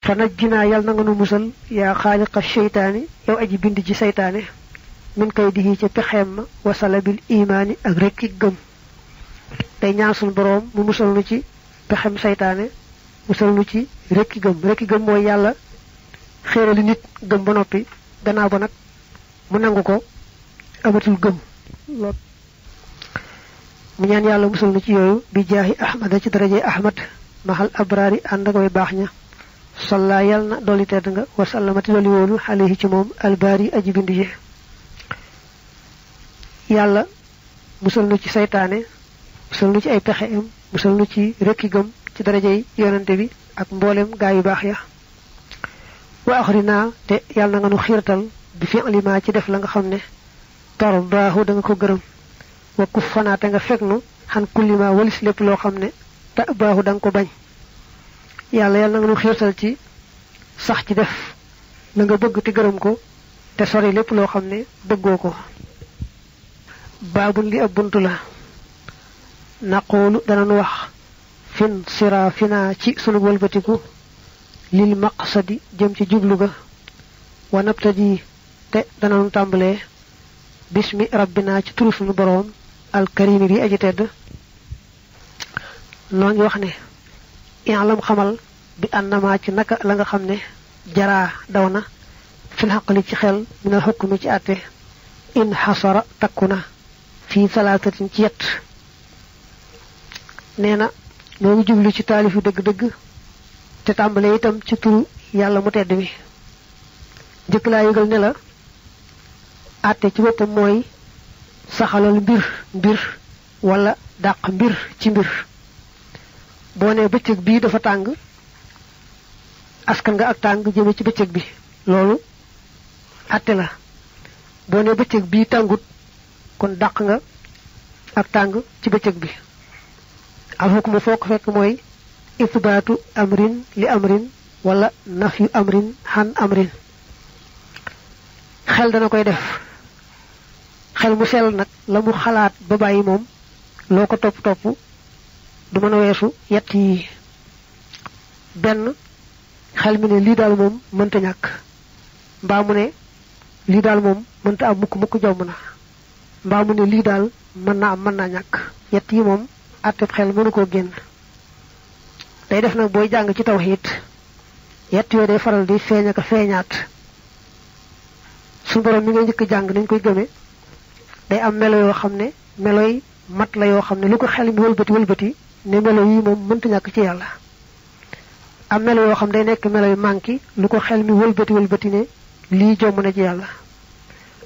fa najjinaa yàlla na nga nu musal yaa xaaliqa seytaani yow aji bind ci seytaane min kay dihi ca pexeem ma wasala bil imaani ak rekki gëm day ñaan suñu boroom mu musal nu ci pexem seytaane musal nu ci rekki gëm mooy yàlla xéerali nit gëm ba noppi gannaaw ba nag mu nangu ko amatul gëm lool mu ñaan yàlla musal nu ci yooyu bi jaahi ahmada ci daraje ahmad mahal abraari ànd ak way baax ña salla yal na dolli tedd nga wasallamati dolli wóolu alayhi ci moom albaari aji bind ji yàlla musal nu ci saytaane musal nu ci ay pexeem musal nu ci rekki gëm ci darajey yonante bi ak mboolem gaa yu baax ya wa axrina te yàlla na nga nu xiirtal bi fi alima ci def la nga xam ne tarbaahu da nga ko gërëm wa kuffanaa te nga fekk nu xan kullima walis lépp loo xam ne ta baahu da nga ko bañ yàlla na nga nu xiirtal ci sax ci def la nga bëgg te gërëm ko te sori lépp loo xam ne bëggoo ko baabul li ab buntu la naqoolu danañu wax fin sira fina ci sunu wëlbatiku lil maqsadi jëm ci jublu ga wa nabtadi te danañu tàmbalee bismi rabbina ci turu sunu boroom alkarimi bi aji tedd noo ngi wax ne i'lam xamal bi annama ci naka la nga xam ne jaraa daw na fil xaqli ci xel minal xukmi ci àtte in xasara takku na fii salaatatin ci yett nee na noo ngi jublu ci taalifu dëgg-dëgg te tàmbale itam ci turu yàlla mu tedd mi njëkk laa yëgal ne la àtte ci boppam mooy saxalal mbir wala dàq mbir ci mbir boo nee bëccëg bii dafa tàng askan nga ak tàng jëme ci bëccëg bi loolu àtte la boo nee bëccëg bii tàngut kon dàq nga ak tàng ci bëccëg bi alxukmu foo ko fekk mooy isbaatu amrin li amrin wala nafyu amrin xan amrin xel dana koy def xel mu sell nag la mu xalaat ba bàyyi moom loo ko topp du mën a weesu yett yi benn xel mi ne lii daal moom mënta ñàkk mbaa mu ne lii daal moom mënta am mukk jomb na mbaa mu ne lii daal mën naa ñàkk yett yi moom àtteb xel mënu koo génn day def nag booy jàng ci tawhiid yett yooyu day faral di feeñ ak feeñaat suñu borom mi ngay njëkk jàng nañ koy gëme day am melo yoo xam ne meloy mat la yoo xam ne lu ko xel mi wëlbati ne melo yi moom mënta ñàkk ci yàlla am melo yoo xam day nekk meloy manki lu ko xel mi wëlbati ne lii jomb na ci yàlla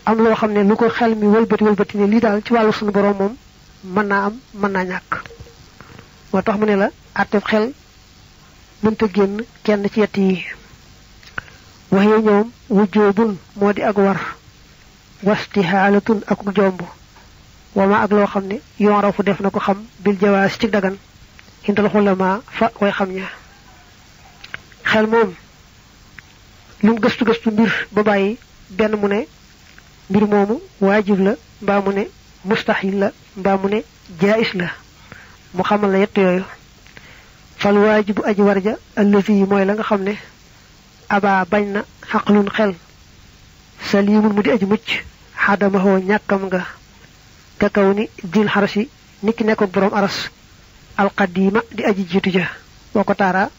am loo xam ne lu ko xel mi wëlbati ne lii daal ci wàllu suñu borom moom mën naa am mën naa ñàkk moo tax mu ne la àtteb xel mënta génn kenn ci yett yi waxee ñoom wujjoobun moo di ak war wastihaalatun ak jomb wama ak loo xam ne yoon rafu def na ko xam bil jawaas ci dagan indal xulama fa way xam ña xel moom lu mu gëstu mbir ba bàyyi benn mu ne mbir moomu waajib la mbaa mu ne mustahil la mbaa mu ne jaais la mu xamal la yett yooyu fal waajibu aji warja allazi yi mooy la nga xam ne aba bañ na xaqlun xel salimun mu di aji mucc xadamahoo ñàkkam nga ka kaw ni dil xarasi niki nekkoon boroom aras alqadima di aji jiitu ja boo ko taaraa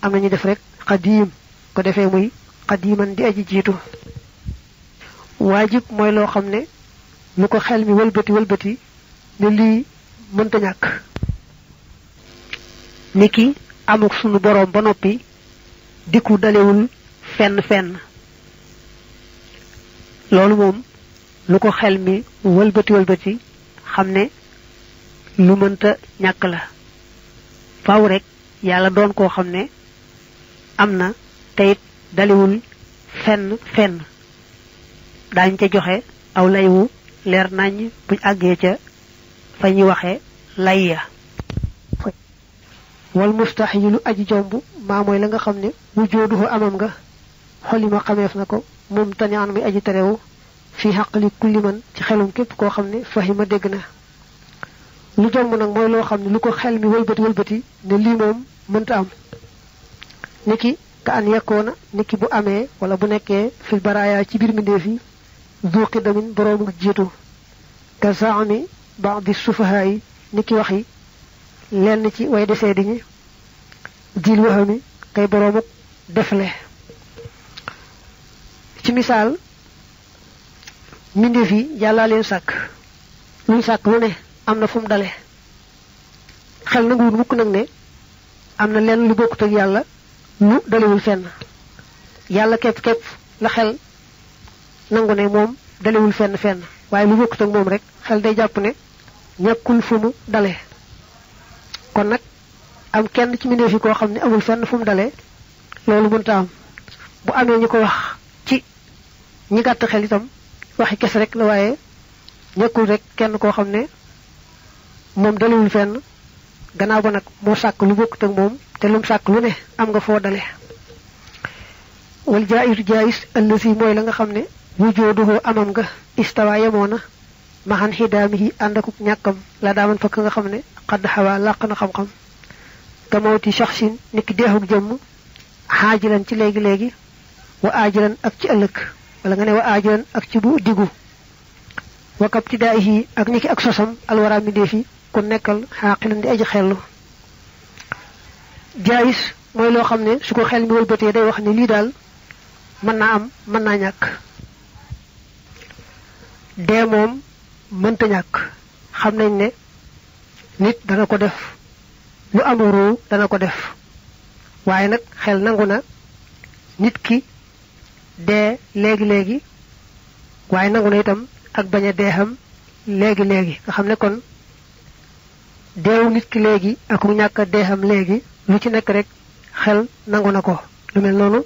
am na ñu def rek qadim ko defee muy qadiman di aji jiitu waajib mooy loo xam ne lu ko xel mi wëlbati ne lii mënta ñàkk niki amuk sunu boroom ba noppi dikku dalewul fenn loolu moom lu ko xel mi wëlbati xam ne lu mënta ñàkk la faaw rek yàlla doon koo xam ne am na teyit dalewul fenn daañ ca joxe aw lay wu leer nañ buñ àggee ca fa ñuy waxe lay ya wal mustaxilu aji jomb maa mooy la nga xam ne wujooduhu amam nga xolima xameef na ko moom tanian muy aji terewu fii xaqli kulli man ci xelum képp koo xam ne fahima dégg na lu jomb nag mooy loo xam ne lu ko xel mi wëlbati ne lii moom mënta am niki ka an yakkoona niki bu amee wala bu nekkee fil baraaya ci biir mbindeef yi du qidamin boroomu jiitu ka zaami ba'di sufahaa yi niki waxi lenn ci way desee di ñi dil waxami kay boroomu defle ci misaal mbindeef yi yàllaa leen sàkk luñ sàkk lu ne am na fu mu dale xel nanguwul mukk nag ne am na lenn lu bokkut ak yàlla lu dalewul fenn yàlla képp la xel nangu ne moom dalewul fenn waaye lu bokkut ak moom rek xel day jàpp ne ñàkkul fu mu dale kon nag am kenn ci mbindeef yi koo xam ne amul fenn fu mu dale loolu mënta am bu amee ñu ko wax ci ñi gàtt xel itam waxi kes rek la waaye ñàkkul rek kenn koo xam ne moom dalewul fenn gannaaw ba nag moo sàkk lu bokkut ak moom te lum sàkk lu ne am nga foo dale wal jaayisu jaayis allasi mooy la nga xam ne wujooduhu amam nga istawa yemoona maxan xidaamihi ànd akuk ñàkkam la daaman fakk nga xam ne xadd xawaa làq na xam-xam ka mawti shaxsin niki deexuk jëmm xaajilan ci léegi-léegi wa aajilan ak ci ëllëg wala nga ne wa aajilan ak ci bu diggu wa kabtidaayihi ak niki ak sosam alwara mi deefi ku nekkal xaaqilan di aji xellu jaayis mooy loo xam ne su ko xel mi wëlbatee day wax ne lii daal mën naa am mën naa ñàkk dee moom mënta ñàkk xam nañ ne nit dana ko def lu amuru dana ko def waaye nag xel nangu na nit ki dee léegi-léegi waaye nangu na itam ak bañ a deexam léegi-léegi nga xam ne kon deewu nit ki léegi ak mu ñàkk a deexam léegi lu ci nekk rek xel nangu na ko lu mel noonu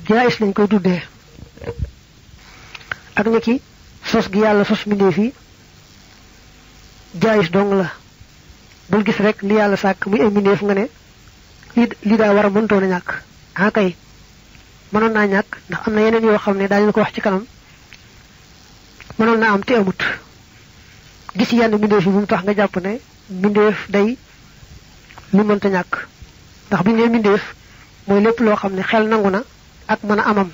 jaayis lañ koy tuddee ak ni ki sos gi yàlla sos mbindeef yi jaayis dong la bul gis rek li yàlla sàkk muy ay mbindeef nga ne li daa war a mëntoon a ñàkk ah kay mënoon naa ñàkk ndax am na yeneen yoo xam ne daañu ko wax ci kanam mënoon naa am te amut gis yenn mbindeef yi bu mu tax nga jàpp ne mbindeef day lu mënta ñàkk ndax bu ñu nee mbindeef mooy lépp loo xam ne xel nangu na ak mën a amam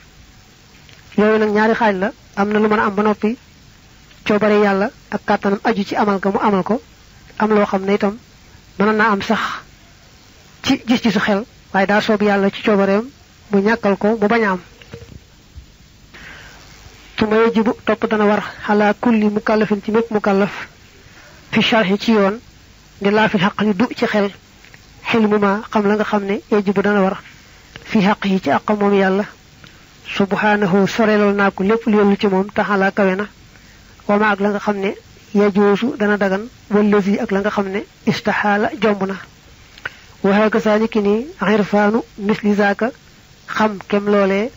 yooyu nag ñaari xaaj la am na lu mën a am ba noppi coobare yàlla ak kàttanam aju ci amal ga mu amal ko am loo xam ne itam mën naa am sax ci gis-gisu xel waaye daa soob yàlla ci coobareem mu ñàkkal ko mu bañ a am su ma yajibu topp dana war xalaa kulli mukallafin ci mépp mukallaf fi sharhi ci yoon di laa fi xaq li du ci xel xel mu ma xam la nga xam ne yajibu dana war fi xaq yi ci àqam moom yàlla subhanahu soreelal naa ko lépp lu yollu ci moom taxalaa kawe na wama ak la nga xam ne yajoosu dana dagan wallazi ak la nga xam ne istaxaala jomb na waxaaka saa ni ki ni irfaanu misli zaaka xam kem loolee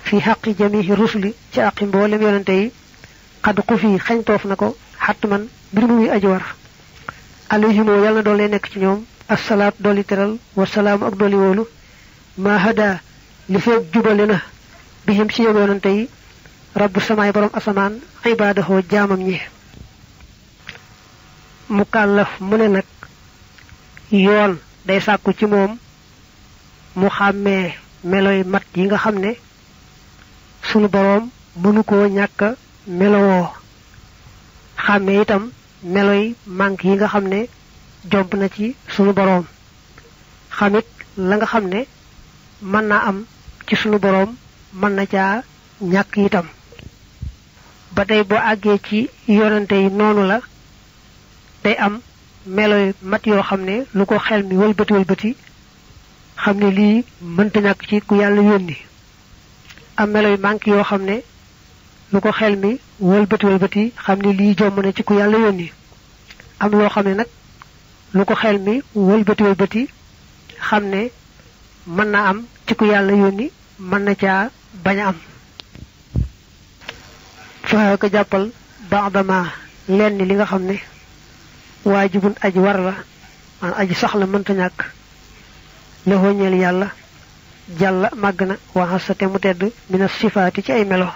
fi xaqi jamihi rusuli ci àqi mboolem yonante yi xad xufi xañtoof na ko xatt man mbir mu muy aji war alayhimoo yàlla na doole nekk ci ñoom assalaat dolli teral wasalaamu ak dolli wóolu ma hada li feeg jubale na bihim ci ñoom yonante yi rabbu samaay borom asamaan ibaadahoo jaamam ñi mukallaf mu ne nag yoon day sàkku ci moom mu xàmmee meloy mat yi nga xam ne sunu boroom mënu koo ñàkk melowoo xàmmee itam meloy manque yi nga xam ne jomb na ci sunu boroom xamit la nga xam ne mën naa am ci sunu boroom mën na caa ñàkk itam ba tey boo àggee ci yonante yi noonu la day am meloy mat yoo xam ne lu ko xel mi wëlbati xam ne lii mënta ñàkk ci ku yàlla yónni am meloy manque yoo xam ne lu ko xel mi wëlbati xam ne lii jomb na ci ku yàlla yónni am loo xam ne nag lu ko xel mi wëlbati xam ne mën na am ci ku yàlla yónni mën na caa bañ a am fa ko jàppal baadama lenn li nga xam ne waajibun aji war la man aji soxla mënta ñàkk la ñeel yàlla jàlla màgg na waxasate mu tedd mina sifaati ci ay melo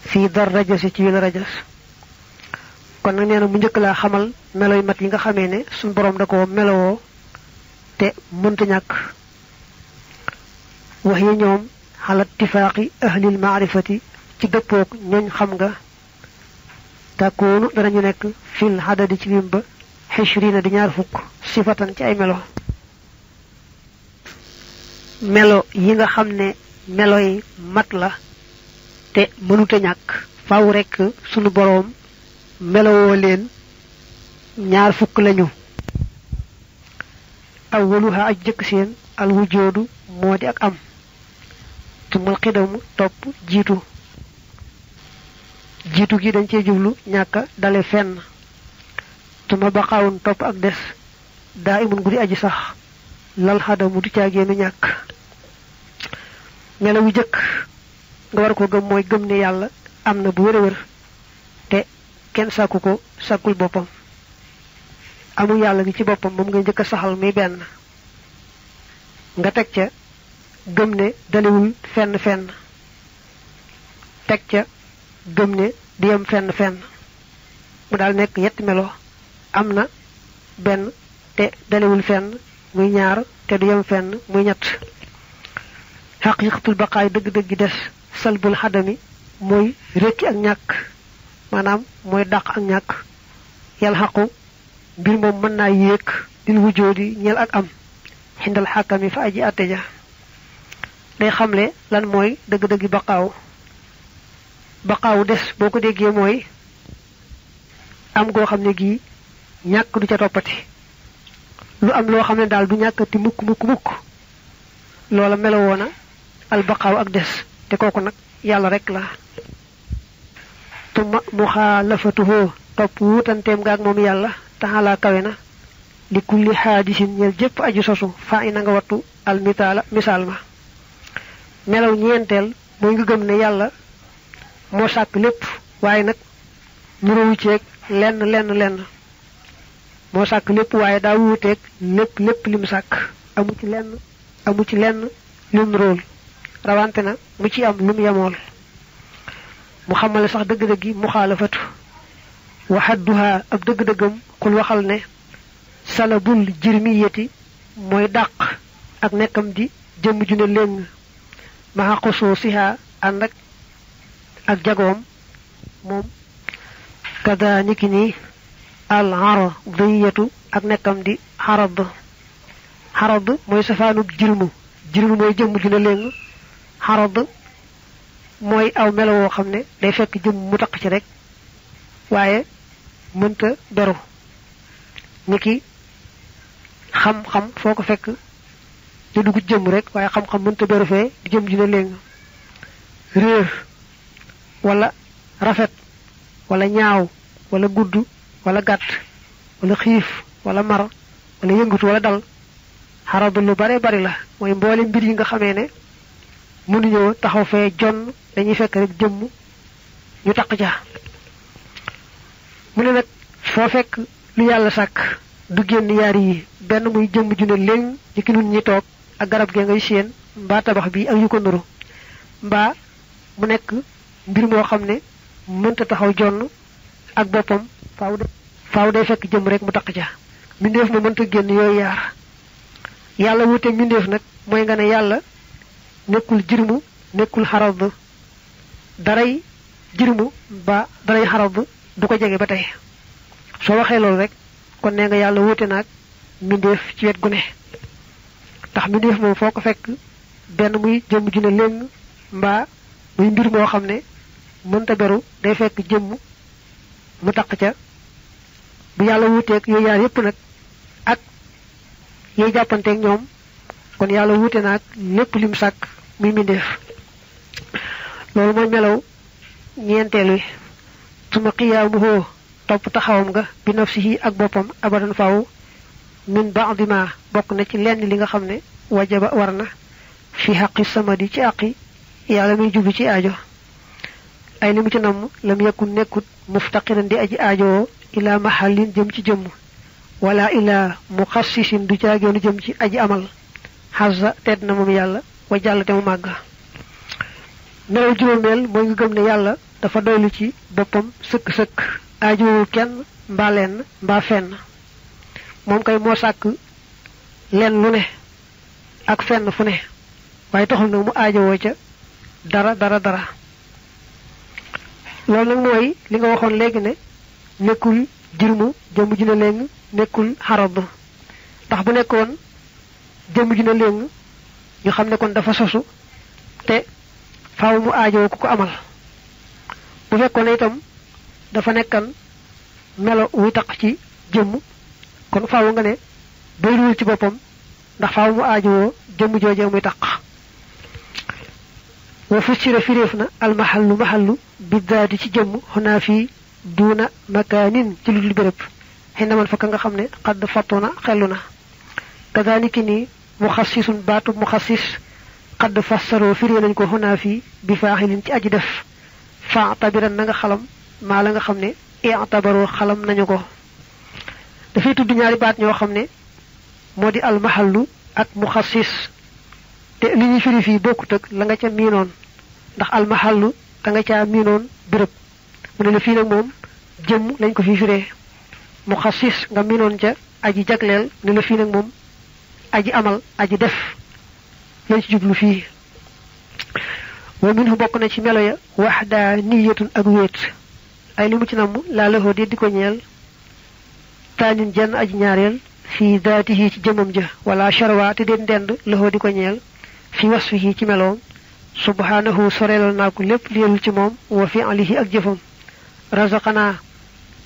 fii dar rajasi ci wila rajas kon nag nee na mu njëkk laa xamal melo yu mat yi nga xamee ne suñu borom da ko melowoo te mënta ñàkk wax yi ñoom ala ittifaaqi ahlil maarifati ci dëppoog ñooñ xam nga takkoonu danañu nekk fil hadadi ci lim ba xishrina di ñaar fukk sifatan ci ay melo yi nga xam ne melo yi mat la te mënuta ñàkk faaw rekk sunu boroom melowoo leen ñaar fukk lañu awwaluha aj jëkk seen al wujoodu moo di ak am tumal xidamu topp jiitu gi dañ cee jublu ñàkka dale fenn tuma baqaawun topp ak des daa imun guddi aji sax lal xadamu du caagéenu ñàkk melo wu jëkk nga war ko gëm mooy gëm ne yàlla am na bu wér te kenn sàkku ko sàkkul boppam amul yàlla gi ci boppam moom nga njëkk a saxal muy benn nga teg ca gëm ne dalewul fenn teg ca gëm ne di yem fenn mu daal nekk yetti melo am na benn te dalewul fenn muy ñaar te du yem fenn muy ñett xaqiiqatul baqaay dëgg-dëgg des salbul xadami mooy rekki ak ñàkk maanaam mooy dàq ak ñàkk yàlla xaqu mbir moom mën naa yéeg dil wujoodi ñel ak am xindal xàkkami fa aji àtte ja day xamle lan mooy dëgg-dëggi baqaawu des boo ko déggee mooy am goo xam ne gii ñàkk du ca toppati lu am loo xam ne daal du ñàkkati mukk loola melowoona al baqaaw ak des te kooku nag yàlla rek la tuma muxaalafatuhoo topp wuutanteem nga ak moom yàlla taxalaa kawe na li kulli xaadisin ñel jëpp aju sosu faa i na nga wattu al misaal ma melaw ñeenteel mooy nga gëm ne yàlla moo sàkk lépp waaye nag nuróowu ceeg lenn moo sàkk lépp waaye daa wuuteeg lépp lim sàkk amu ci lenn lim róol rawante na mu ci am lum yemool mu xamale sax dëgg-dëggi muxaalafatu waxadduha ab dëgg-dëggam xul waxal ne salabul jirmiyati mooy dàq ak nekkam di jëmm ju ne léng maxa xosoo siha ànd ak jagoom moom kada niki ni al aradiyatu ak nekkam di xarad mooy safaanub jirmu mooy jëmm ju ne léng xarad mooy aw melo woo xam ne day fekk jëm mu taq ci rek waaye mënta beru niki xam-xam foo ko fekk di dugg jëm rek waaye xam-xam mënta beru fee di jëm ju ne léng réer wala rafet wala ñaaw wala gudd wala gàtt wala xiif wala mar wala yëngatu wala dal xaradu lu bare bari la mooy mboole mbir yi nga xamee ne mënuñoo taxaw fee jonn dañuy fekk rek jëmm ñu taq ja mu ne nag foo fekk lu yàlla sàkk du génn yaari yi benn muy jëmm ju ne léegi ci ki nun ñi toog ak garab gee ngay séen mbaa tabax bi ak yu ko nuru mbaa mu nekk mbir moo xam ne mënta taxaw jonn ak boppam faaw day fekk jëmm rek mu taq ja mbindeef ma mënta génn yooyu yaar yàlla wuute mbindeef nag mooy nga ne yàlla nekkul jirmu nekkul xarad daray jirmu ba daray xarad du ko jege ba tey soo waxee loolu rek kon nee nga yàlla wuute naag mbindeef ci wet gu ne ndax mbindeef moom foo ko fekk benn muy jëmm ju ne léng mbaa muy mbir moo xam ne mënta beru day fekk jëmm mu taq ca bu yàlla wuuteeg yooyu yaar yépp nag ak yooyu jàppanteeg ñoom kon yàlla wuute naag lépp lim sàkk muy mbindeef loolu mooy melaw ñeenteel wi suma qiyaamuhu topp taxawam nga bi nafsihi ak boppam abadan faaw min ba'di ma bokk na ci lenn li nga xam ne wajaba war na fi xaqi samadi ci àqi yàlla muy jublu ci aajo ay li mu ci namm lam yakun nekkut muftaqiran di aji aajowoo ila mahallin jëm ci jëmm wala ila muxassisin du caageenu jëm ci aji amal xasa tedd na moom yàlla wa jàll te mu màgg melaw juróomeel mooy nga gëm ne yàlla dafa doylu ci boppam sëkk-sëkk aajowul kenn mbaa lenn mbaa fenn moom kay moo sàkk lenn lu ne ak fenn fu ne waaye taxul nag mu aajowoo ca dara loolu nag mooy li nga waxoon léegi ne nekkul jirmu jëmm ji na léng nekkul xarab ndax bu nekkoon jëmm ji na léng ñu xam ne kon dafa sosu te faaw mu aajowoo ku ko amal bu fekkoon ne itam dafa nekkan melo wuy taq ci jëmm kon faaw nga ne doyluwul ci boppam ndax faaw mu aajowoo jëmm joojee muy taq wa fussira firéef na almahallu mahallu biddaadi ci jëmm xunaa fii duuna makaanin ci lu dul béréb xinna man fakka nga xam ne xadd fattuna xellu na kadaaliki nii muxassisun baatub muxassis xadd fassaroo firee nañ ko xunaa fii bi faaxilin ci aji def fa tabiran na nga xalam maa la nga xam ne i'tabaroo xalam nañu ko dafay tudd ñaari baat ñoo xam ne moo di almahallu ak muxassis te li ñuy firi fii bokkut ak la nga ca miinoon ndax almahallu da nga caa miinoon béréb mu ne la fii nag moom jëmm lañ ko fi firee muxassis nga miinoon ca aji jagleel ne la fii nag moom aji amal aji def lañ ci jublu fii wa minhu bokk na ci melo ya wahdaniyatun ak wéet ay li mu ci namm laa laxoo di ko ñeel taanin jenn aji ñaareel fii daatihi ci jëmam ja wala sharwa te den dend laxoo di ko ñeel fi wasfihi ci meloom subhanahu sorelal naa ko lépp leelul ci moom wa fi'lihi ak jëfam razaqana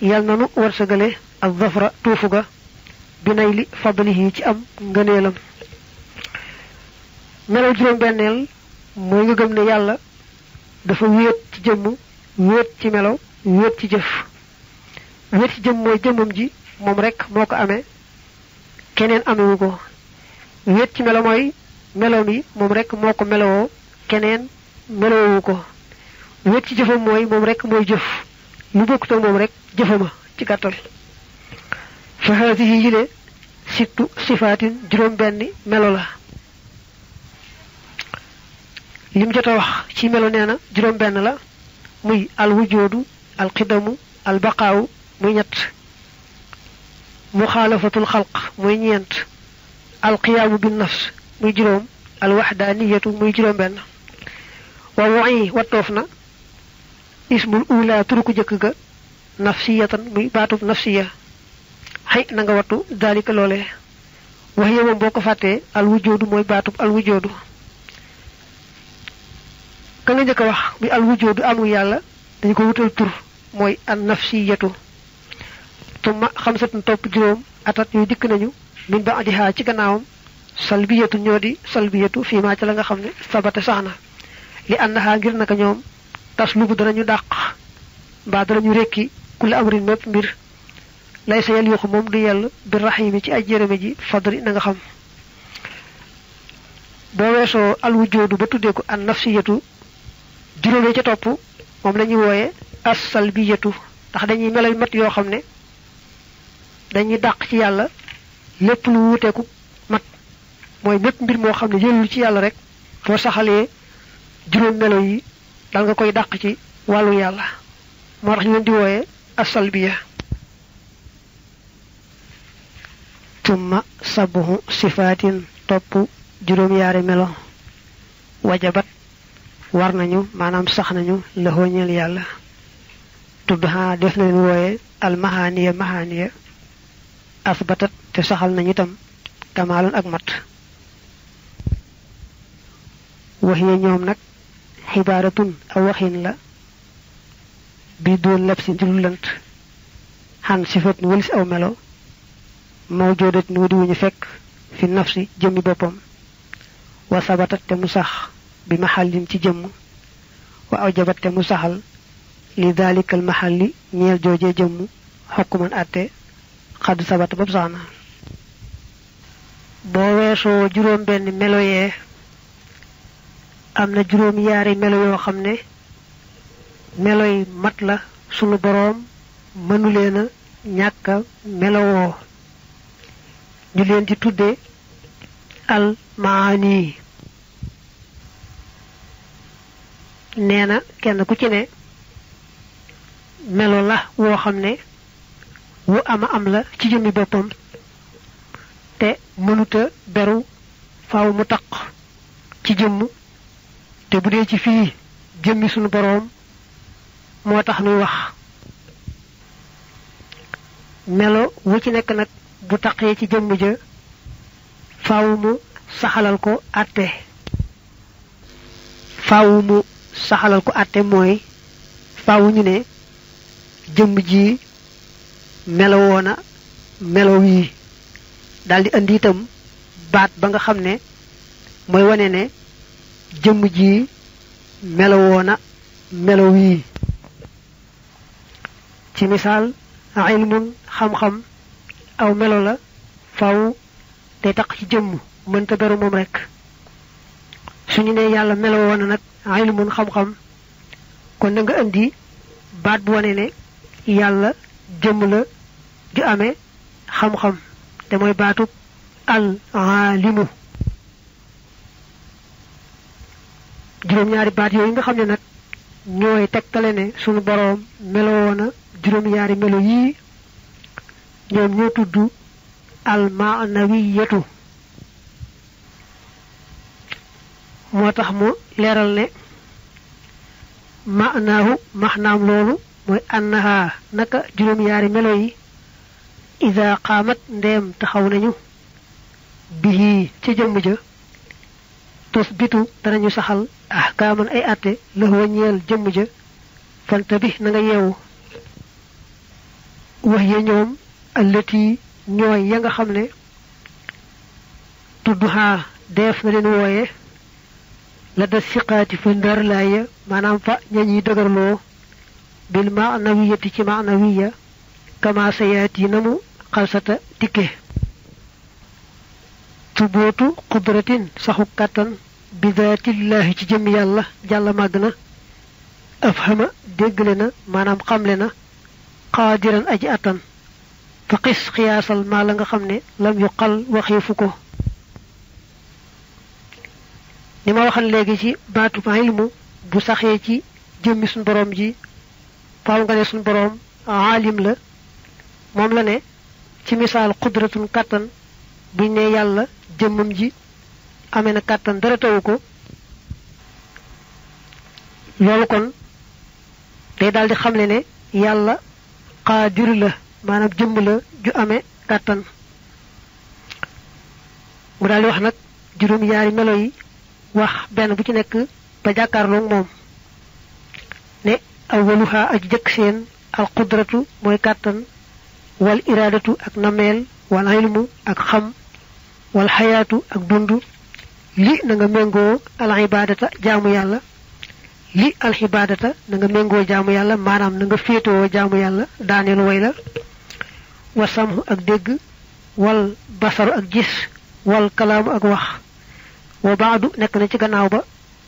yal nanu wërsëgale ak zafra tuufu ga binay li fadlihi ci am ngëneelam melaw juróom benneel mooy nga gëm ne yàlla dafa wéet ci jëmm wéet ci melaw wéet ci jëf wéet ci jëmm mooy jëmmam ji moom rek moo ko amee keneen amewu ko wéet ci melo mooy melaw mi moom rek moo ko melowoo keneen melowoo ko wéet ci jëfam mooy moom rek mooy jëf lu bokkut ak moom rek jëfama ci gàttal fa haadihi yile sittu sifaatin juróom benni melo la lim jot a wax ci melo nee na juróom benn la muy al wujoodu al xidamu al baqaawu muy ñett muxaalafatul xalq muy ñeent al qiyaamu bin nafs muy juróom al waxdaaniyatu muy juróom benn wa wayi wattoof na ismul ula turu ko jëkk ga nafsiyatan muy baatub nafsiya xëy na nga wattu daalika loolee wax ye moom boo ko fàttee al wujoodu mooy baatub al wujoodu ka nga njëkk a wax muy al wujoodu amul yàlla dañu ko wutal tur mooy an nafsiyatu tumma xamsatun topp juróom atat yooyu dikk nañu min ba adihaa ci gannaawam salbiyatu ñoo di salbiyatu fii maa ca la nga xam ne sabata sax na li annaha ngir naka ñoom tas lubu danañu dàq mbaa danañu rekki kulli amrin mépp mbir lay sa yel yoxu moom du yell bi raximi ci aj jërëme ji fadri na nga xam boo weesoo al wujoodu ba tuddee ko an nafsiyatu juróomee ca topp moom la ñuy wooye as salbiyatu ndax dañuy melal mat yoo xam ne dañuy dàq ci yàlla lépp lu wuteeku mat mooy mépp mbir moo xam ne yëlul ci yàlla rek boo saxalee juróom melo yi dal nga koy dàq ci wàllu yàlla moo tax ñu leen di wooye as-salbiya tumma sabuhu sifaatin topp juróom yaari melo wajabat war nañu maanaam sax nañu la xooñeel yàlla tudduha def na leen wooye al mahaniya mahaniya asbatat te saxal nañu itam kamaalun ak mat waxiye ñoom nag xibaaratun aw waxin la bi doon lab si ci lu lënt xan sifat ni walis aw melo mawjoodat ni wadi wuñu fekk fi nafsi jëmmi boppam wa sabatat te mu sax bi maxallin ci jëmm wa awjabat te mu saxal li dalikal maxalli ñeel joojee jëmm xokkuman àtte xadd sabata bopp sax na boo weesoo juróom benn melo yee am na juróom yaari melo yoo xam ne meloy mat la sunu boroom mënu leen a ñàkk a melowoo ñu leen di tudde al maani nee na kenn ku ci ne melo la woo xam ne wu ama am la ci jëmmi boppam te mënuta beru faaw mu taq ci jëmm te bu dee ci fii jëmmi sunu boroom moo tax nuy wax melo wu ci nekk nag bu taqee ci jëmm ja faaw mu saxalal ko àtte mooy faaw ñu ne jëmm ji melo woona melo wii daldi andi itam baat ba nga xam ne mooy wane ne jëmm ji melo woona melo wii ci misaal ilmun xam-xam aw melo la faaw day taq ci jëmm mënta beru moom rek suñu ne yàlla melo woona nag ilmun xam-xam kon na nga andi baat bu wane ne yàlla jëmm la ju amee xam-xam te mooy baatub al alimu juróom-ñaari baat yooyu nga xam ne nag ñooy tegtale ne sunu boroom meloo woona juróom-ñaari melo yii ñoom ñoo tudd al maanawiyatu moo tax mu leeral ne maanaahu maxnaam loolu mooy annaha naka juróom-ñaari melo yi ida qaamat ndeem taxaw nañu bihi ci jëmm ja tusbitu danañu saxal ahkaaman ay àtte la waññeel jëmm ja fanta bi na nga yeewu wax ya ñoom allati ñooy ya nga xam ne tudduhaa def na leen wooye la da siqaati fa ndar laaya maanaam fa ñañuy dëgërloo bil maanawiyati ci maanawiya kama sayaati namu xalsata dikke tubootu qudratin saxu kàttan bi daatillahi ci jëm yàlla jàlla màgg na afhama déggle na maanaam xamle na qaadiran aji attan fa xis xiyaasal maa la nga xam ne lam yu xal waxiifu ko ni ma waxal léegi ci baatu ilmu bu saxee ci jëmmi suñ boroom ji faaw nga ne suñ boroom aalim la moom la ne ci misaal qudratun kàttan buñ ne yàlla jëmmam ji amee na kàttan dara tawu ko loolu kon day daldi xamle ne yàlla qaadir la maanaam jëmm la ju amee kàttan mu daldi wax nag juróom-ñaari melo yi wax benn bu ci nekk ba jàkkaarloog moom ne awwaluha aj jëkk seen al qudratu mooy kàttan wal iraadatu ak nameel wal ilmu ak xam wal xayaatu ak dund li na nga méngoo al ibaadata jaamu yàlla li al ibaadata na nga méngoo jaamu yàlla maanaam na nga féetoo jaamu yàlla daaneel way la wa samhu ak dégg wal basaru ak gis wal kalaamu ak wax wa baadu nekk na ci gannaaw ba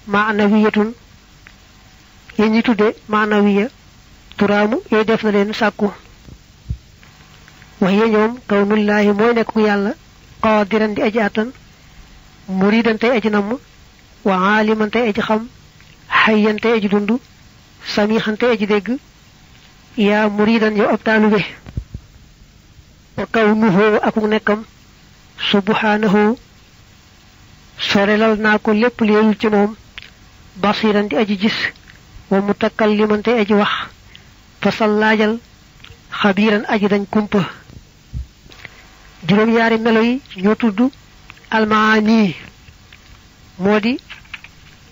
maanawiyatun yéen ñi tudde maanawiya turaamu yooyu def na leen sàkku wax ye ñoom kawnullaahi mooy nekk ku yàlla qaadiran di aji àttan muridan tey aji namm wa aaliman tey aji xam xayyan tey aji dund samixan tey aji dégg yaa muridan yow ab taalube wa kawnuhu akuk nekkam subhanahu sorelal naa ko lépp leelul ci moom basiran di aji gis wa mutakalliman tey aji wax fasal laajal xabiiran aji dañ kumpa juróom-ñaari melo yi ñoo tudd almaani moo di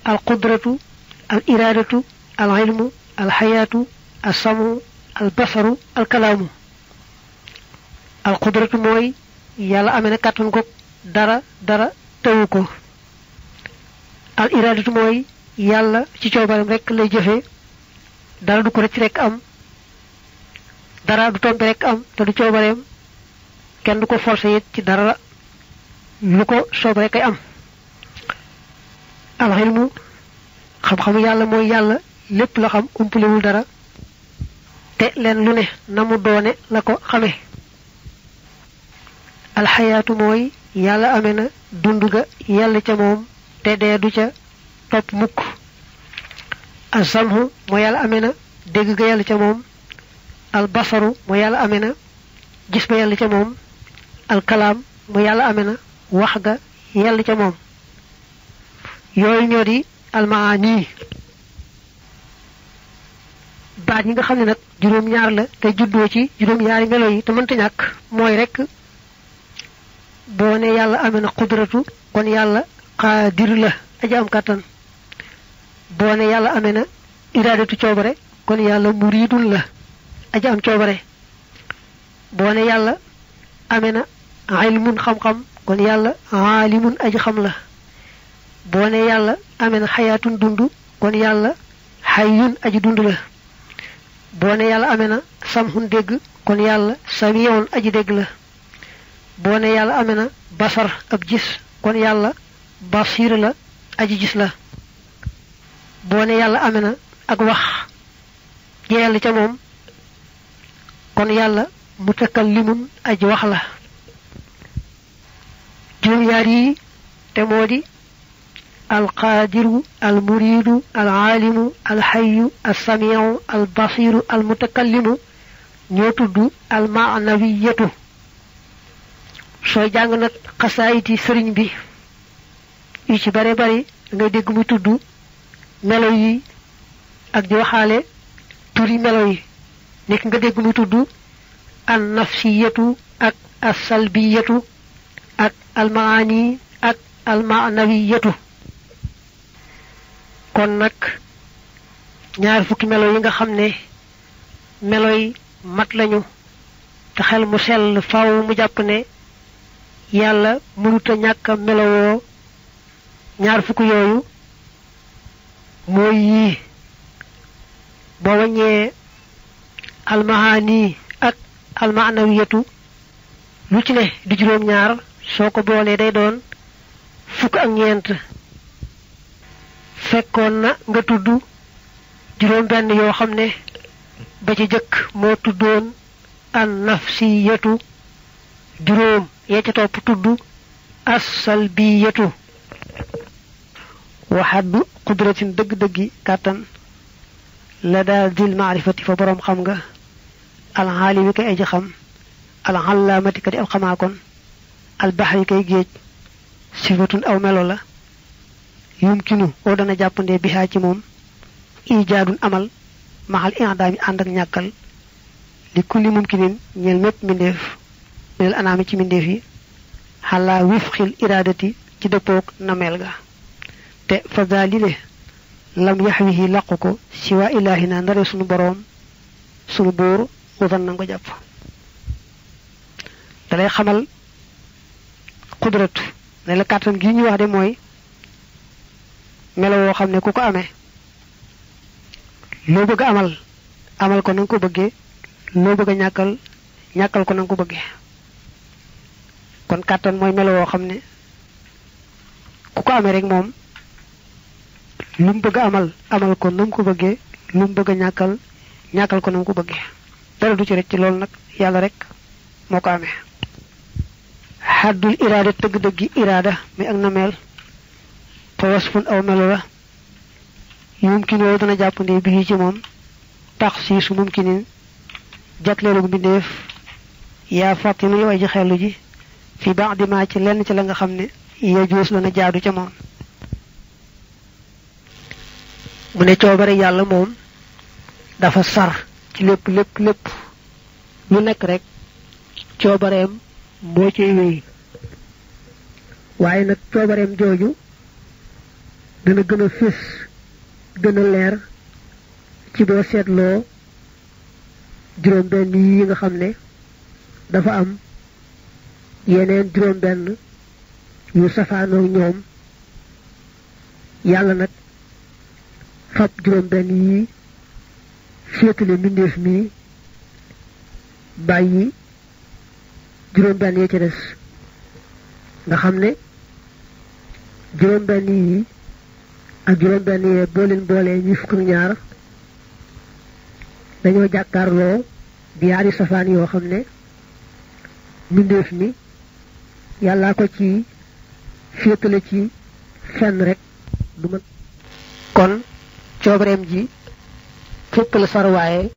al qudratu al iraadatu al ilmu al xayaatu al samu al basaru al kalaamu al qudratu mooy yàlla amee na kàttan ko dara tawu ko al iraadatu mooy yàlla ci coobaram rekk lay jëfee dara du ko rëcc rekk am dara du tombe rekk am te du coobareem kenn du ko forcé it ci dara lu ko soob rekk ay am al ilmu xam-xamu yàlla mooy yàlla lépp la xam umpulewul dara te leen lu ne na mu doone la ko xame alxayaatu mooy yàlla amee na dund ga yàlla ca moom te dee du ca topp mukk alsamhu mooy yàlla amee na dégg ga yàlla ca moom albasaru mooy yàlla amee na gis ba yàlla ca moom alkalaam mooy yàlla amee na wax ga yàlla ca moom yooyu ñoo di almaani baat yi nga xam ne nag juróom-ñaar la te juddoo ci juróom-ñaari melo yi te mënta ñàkk mooy rek boo ne yàlla amee na xudratu kon yàlla xaadir la aja am kàttan boo ne yàlla amee na iraadatu coobare kon yàlla muridun la aja am coobare boo ne yàlla amee na ilmun xam-xam kon yàlla aalimun aji xam la boo ne yàlla amee na xayaatun dund kon yàlla xayyun aji dund la boo ne yàlla amee na samhun dégg kon yàlla samiyoon aji dégg la boo ne yàlla amee na basar ab gis kon yàlla basir la aji gis la boo ne yàlla amee na ak wax jeyal ca moom kon yàlla mutakallimun aji wax la juróom-ñaar yi te moo di alqaadiru almuridu alaalimu alxayu alsamiu albasiru almutakallimu ñoo tudd almaanawiyatu sooy jàng nag xasaayiti sëriñ bi yu ci bare bari ngay dégg muy tudd melo yi ak di waxaale turi melo yi nekk nga dégg muy tudd an nafsiyatu ak asalbiyatu ak almaani ak almaanawiyatu kon nag ñaar fukki melo yi nga xam ne melo yi mat lañu te xel mu sell faaw mu jàpp ne yàlla mënuta ñàkk a melowoo ñaar fukki yooyu mooy yii boo waññee almaani ak almaanawiyatu lu ci ne di juróom-ñaar soo ko boolee day doon fukk ak ñeent fekkoon na nga tudd juróom benn yoo xam ne ba ci jëkk moo tuddoon an nafsiyatu juróom yee ca topp tudd as-salbiyatu waxaddu qudratin dëgg-dëggi kàttan la daa dil maarifati fa boroom xam nga alxaalimi kay aji xam alxallaamati ka di ab xamaakon albaxri kay géej sifatun aw melo la yumkinu oo dana jàppandee bihaa ci moom ijaadun amal maxal indaami ànd ak ñàkkal li kulli mumkinin ñeel mépp mbindeef minel anaami ci mbindeef yi xalaa wifxil iraadati ci dëppoog nameel ga te fa daalile lam yaxwihi làqu ko siwaa ilaahina ndare sunu boroom sunu buur wutan na ko jàpp dalay xamal xudratu ne la kàttan gi ñu wax de mooy melo woo xam ne ku ko amee loo bëgg a amal ko na nga ko bëggee loo bëgg a ñàkkal ko na nga ko bëggee kon kàttan mooy melo woo xam ne ku ko amee rek moom lu mu bëgg a amal ko na mu ko bëggee lu mu bëgg a ñàkkal ko na mu ko bëggee dara du ci rek ci loolu nag yàlla rek moo ko amee xaddul iraada tëgg-dëggi iraada mi ak nameel fa wasfun aw melo la yumkinoo dana jàppandee bi ci moom tax siisu mumkinin jagleelug mbindeef yaa fàttinu yow aji xellu ji fi baax di maa ci lenn ci la nga xam ne yajuus la na jaadu ca moom mu ne coobare yàlla moom dafa sar ci lépp lu nekk rek coobareem moo ciy wéy waaye nag coobareem jooju dana gën a fés gën a leer ci boo seetloo juróom benn yi nga xam ne dafa am yeneen juróom benn yu safaanoog ñoom yàlla nag fab juróom benn yi féetale mbindeef mi bàyyi juróom benn yi ci des nga xam ne juróom benn yi ak juróom benn yee boo leen boolee ñuy fukk ak ñaar dañoo jàkkaarloo di yaari safaan yoo xam ne mbindeef mi yàllaa ko ci féetale ci fenn rek du mën kon coobareem ji fépp la sarwaaye